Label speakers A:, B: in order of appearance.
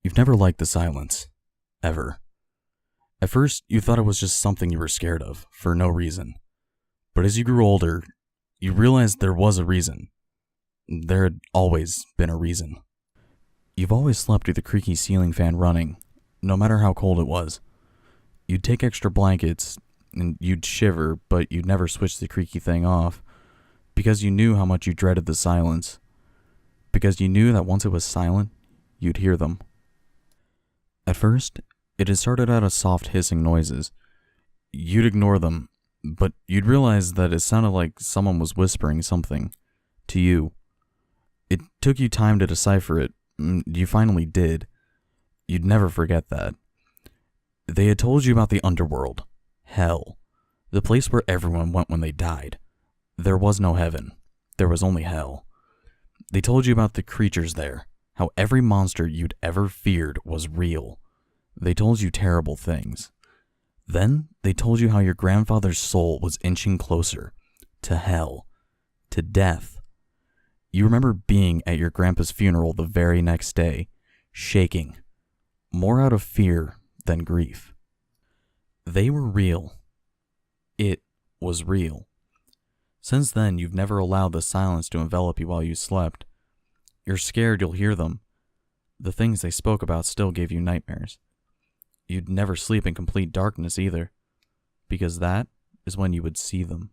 A: You've never liked the silence. Ever. At first, you thought it was just something you were scared of, for no reason. But as you grew older, you realized there was a reason. There had always been a reason. You've always slept with the creaky ceiling fan running, no matter how cold it was. You'd take extra blankets, and you'd shiver, but you'd never switch the creaky thing off, because you knew how much you dreaded the silence. Because you knew that once it was silent, you'd hear them. At first, it had started out as soft hissing noises. You'd ignore them, but you'd realize that it sounded like someone was whispering something to you. It took you time to decipher it. You finally did. You'd never forget that. They had told you about the underworld, hell, the place where everyone went when they died. There was no heaven. There was only hell. They told you about the creatures there, how every monster you'd ever feared was real. They told you terrible things. Then they told you how your grandfather's soul was inching closer to hell, to death. You remember being at your grandpa's funeral the very next day, shaking, more out of fear than grief. They were real. It was real. Since then, you've never allowed the silence to envelop you while you slept. You're scared you'll hear them. The things they spoke about still gave you nightmares. You'd never sleep in complete darkness either, because that is when you would see them.